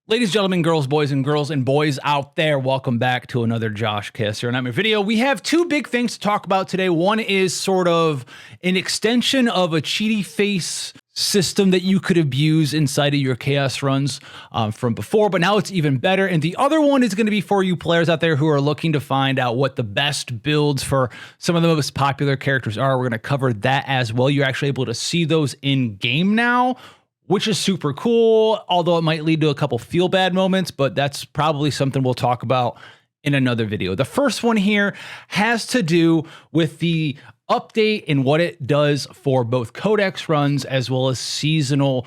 Ladies, gentlemen, girls, boys, and boys out there, welcome back to another Josh Kiss or Nightmare video. We have two big things to talk about today. One is sort of an extension of a cheaty face system that you could abuse inside of your chaos runs from before, but now it's even better. And the other one is going to be for you players out there who are looking to find out what the best builds for some of the most popular characters are. We're going to cover that as well. You're actually able to see those in game now, which is super cool, although it might lead to a couple feel bad moments, but that's probably something we'll talk about in another video. The first one here has to do with the update and what it does for both Codex runs as well as seasonal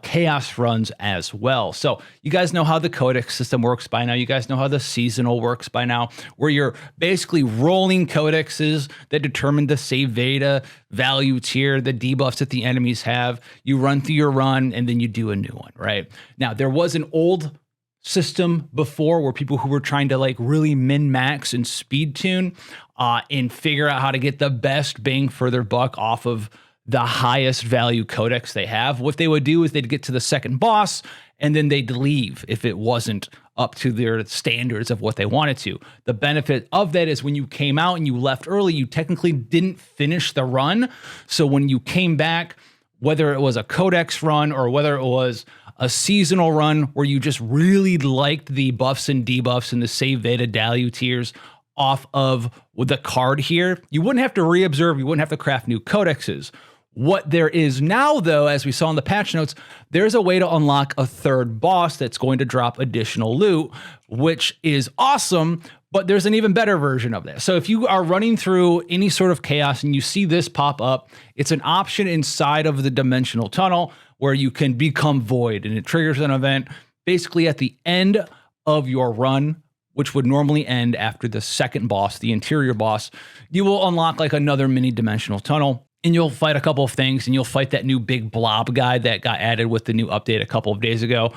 chaos runs as well. So you guys know how the Codex system works by now. You guys know how the seasonal works by now, where you're basically rolling codexes that determine the save data value tier, the debuffs that the enemies have. You run through your run and then you do a new one, right? Now, there was an old system before where people who were trying to like really min-max and speed tune and figure out how to get the best bang for their buck off of the highest value codex they have. What they would do is they'd get to the second boss and then they'd leave if it wasn't up to their standards of what they wanted to. The benefit of that is when you came out and you left early, you technically didn't finish the run. So when you came back, whether it was a codex run or whether it was a seasonal run where you just really liked the buffs and debuffs and the save data value tiers off of the card here, you wouldn't have to reobserve, you wouldn't have to craft new codexes. What there is now, though, as we saw in the patch notes, there's a way to unlock a third boss that's going to drop additional loot, which is awesome, but there's an even better version of this. So if you are running through any sort of chaos and you see this pop up, it's an option inside of the dimensional tunnel where you can become void, and it triggers an event basically at the end of your run, which would normally end after the second boss, the interior boss. You will unlock like another mini dimensional tunnel, and you'll fight a couple of things, and you'll fight that new big blob guy that got added with the new update a couple of days ago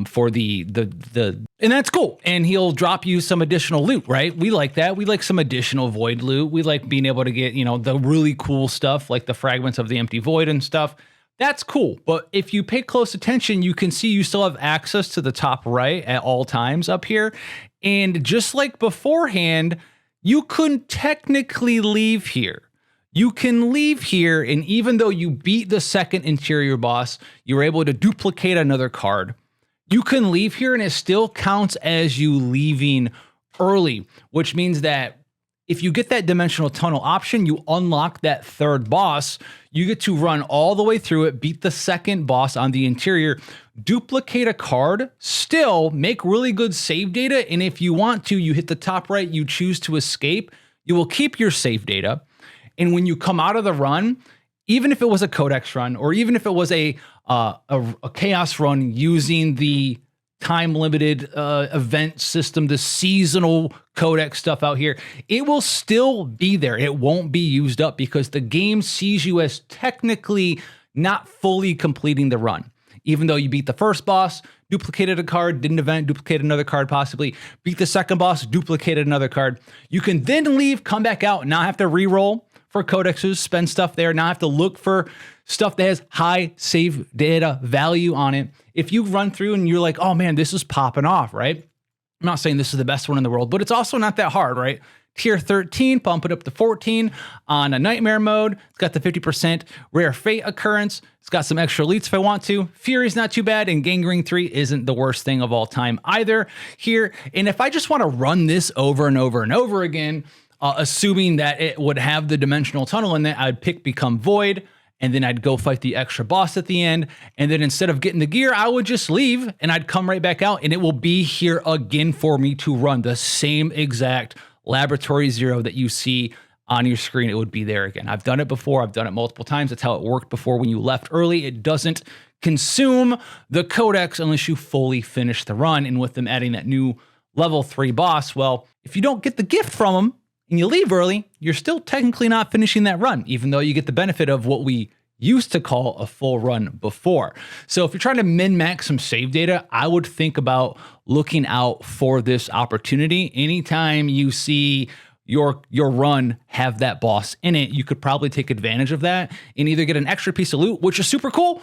for and that's cool. And he'll drop you some additional loot, right? We like that. We like some additional void loot. We like being able to get, you know, the really cool stuff like the fragments of the empty void and stuff. That's cool. But if you pay close attention, you can see you still have access to the top right at all times up here. And just like beforehand, you couldn't technically leave here. You can leave here, and even though you beat the second interior boss, you were able to duplicate another card. You can leave here and it still counts as you leaving early, which means that if you get that dimensional tunnel option, you unlock that third boss, you get to run all the way through it, beat the second boss on the interior, duplicate a card, still make really good save data, and if you want to, you hit the top right, you choose to escape, you will keep your save data. And when you come out of the run, even if it was a codex run, or even if it was a chaos run using the time-limited event system, the seasonal codex stuff out here, it will still be there. It won't be used up because the game sees you as technically not fully completing the run. Even though you beat the first boss, duplicated a card, did an event, duplicate another card possibly, beat the second boss, duplicated another card. You can then leave, come back out, and now have to re-roll for codexes, spend stuff there, now have to look for stuff that has high save data value on it. If you run through and you're like, oh man, this is popping off, right? I'm not saying this is the best one in the world, but it's also not that hard, right? Tier 13, pump it up to 14 on a nightmare mode. It's got the 50% rare fate occurrence. It's got some extra elites if I want to. Fury's not too bad, and Gangrene 3 isn't the worst thing of all time either here. And if I just want to run this over and over and over again, assuming that it would have the dimensional tunnel in it, I'd pick Become Void, and then I'd go fight the extra boss at the end. And then instead of getting the gear, I would just leave and I'd come right back out, and it will be here again for me to run the same exact Laboratory 0 that you see on your screen. It would be there again. I've done it before. I've done it multiple times. That's how it worked before when you left early. It doesn't consume the codex unless you fully finish the run. And with them adding that new level 3 boss, well, if you don't get the gift from them and you leave early, you're still technically not finishing that run, even though you get the benefit of what we used to call a full run before. So if you're trying to min-max some save data, I would think about looking out for this opportunity. Anytime you see your run have that boss in it, you could probably take advantage of that and either get an extra piece of loot, which is super cool,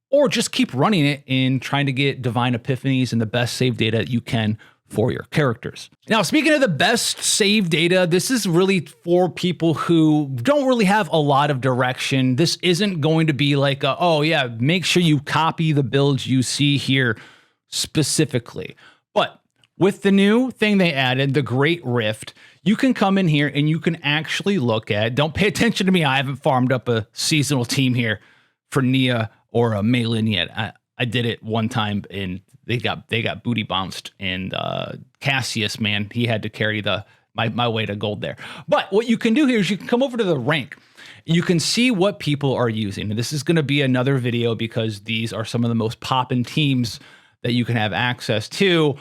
or just keep running it and trying to get divine epiphanies and the best save data you can for your characters. Now, speaking of the best save data, this is really for people who don't really have a lot of direction. This isn't going to be like, oh yeah, make sure you copy the builds you see here specifically. But with the new thing they added, the Great Rift, you can come in here and you can actually look at, don't pay attention to me, I haven't farmed up a seasonal team here for Nia or a Mei Lin yet. I did it one time and they got booty bounced, and Cassius, man, he had to carry my way to gold there. But what you can do here is you can come over to the rank. You can see what people are using. And this is going to be another video because these are some of the most poppin' teams that you can have access to.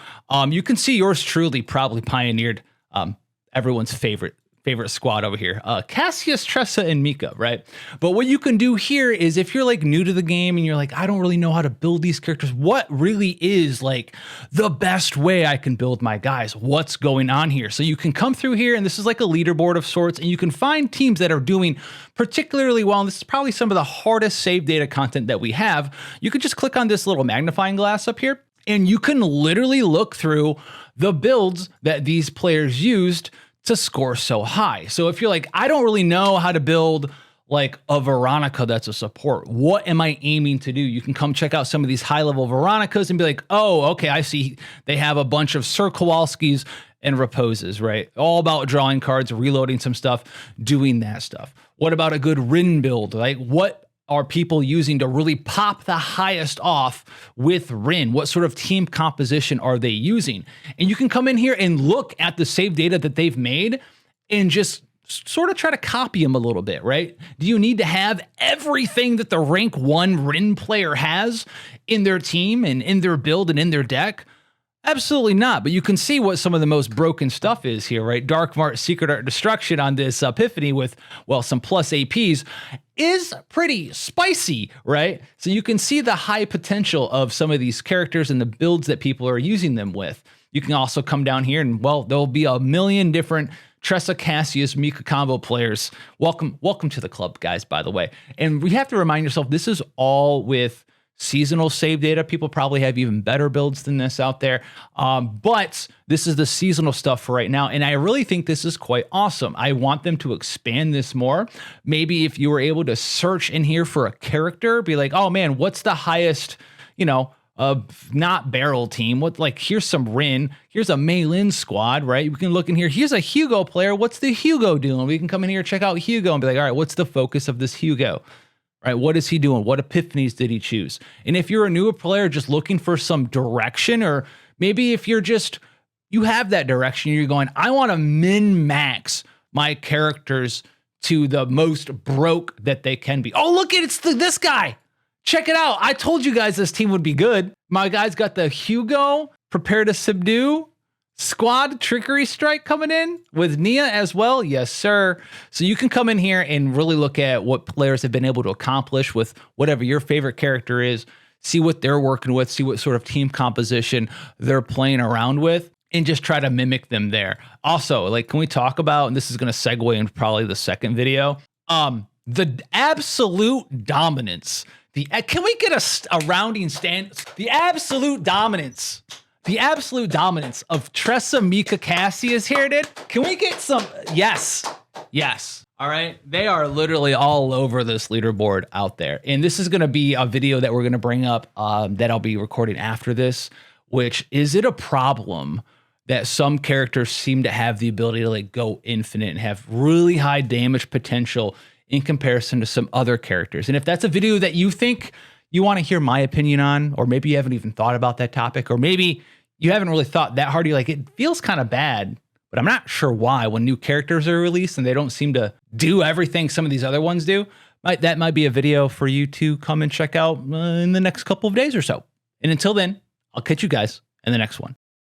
You can see yours truly probably pioneered everyone's favorite squad over here, Cassius, Tressa, and Mika, right? But what you can do here is if you're like new to the game and you're like, I don't really know how to build these characters, what really is like the best way I can build my guys? What's going on here? So you can come through here, and this is like a leaderboard of sorts, and you can find teams that are doing particularly well. And this is probably some of the hardest save data content that we have. You can just click on this little magnifying glass up here, and you can literally look through the builds that these players used to score so high. So if you're like, I don't really know how to build like a Veronica that's a support, what am I aiming to do? You can come check out some of these high level Veronicas and be like, oh, okay, I see they have a bunch of Sir Kowalskis and Reposes, right? All about drawing cards, reloading some stuff, doing that stuff. What about a good Rin build? Like, what are people using to really pop the highest off with Rin? What sort of team composition are they using? And you can come in here and look at the save data that they've made and just sort of try to copy them a little bit, right? Do you need to have everything that the rank 1 Rin player has in their team and in their build and in their deck? Absolutely not. But you can see what some of the most broken stuff is here, right? Dark Mart, Secret Art Destruction on this Epiphany with, well, some plus APs is pretty spicy, right? So you can see the high potential of some of these characters and the builds that people are using them with. You can also come down here and, well, there'll be a million different Tressa, Cassius, Mika combo players. Welcome to the club, guys, by the way. And we have to remind yourself, this is all with seasonal save data. People probably have even better builds than this out there. But this is the seasonal stuff for right now. And I really think this is quite awesome. I want them to expand this more. Maybe if you were able to search in here for a character, be like, oh man, what's the highest, not barrel team? What, like, here's some Rin, here's a Mei Lin squad, right? We can look in here. Here's a Hugo player. What's the Hugo doing? We can come in here, check out Hugo and be like, all right, what's the focus of this Hugo? Right? What is he doing? What epiphanies did he choose? And if you're a newer player just looking for some direction, or maybe if you're just, you have that direction, you're going, I want to min-max my characters to the most broke that they can be. Oh, look, it's this guy. Check it out. I told you guys this team would be good. My guy's got the Hugo, Prepare to Subdue, Squad Trickery Strike coming in with Nia as well. Yes, sir. So you can come in here and really look at what players have been able to accomplish with whatever your favorite character is, see what they're working with, see what sort of team composition they're playing around with, and just try to mimic them there. Also, like, can we talk about, and this is going to segue into probably the second video, the absolute dominance. Can we get a rounding stand? The absolute dominance of Tressa, Mika, Cassius here, dude. Can we get some? Yes. All right. They are literally all over this leaderboard out there. And this is going to be a video that we're going to bring up that I'll be recording after this, which is it a problem that some characters seem to have the ability to like go infinite and have really high damage potential in comparison to some other characters? And if that's a video that you think you want to hear my opinion on, or maybe you haven't even thought about that topic, or maybe you haven't really thought that hard, you're like, it feels kind of bad, but I'm not sure why when new characters are released and they don't seem to do everything some of these other ones do, that might be a video for you to come and check out in the next couple of days or so. And until then, I'll catch you guys in the next one.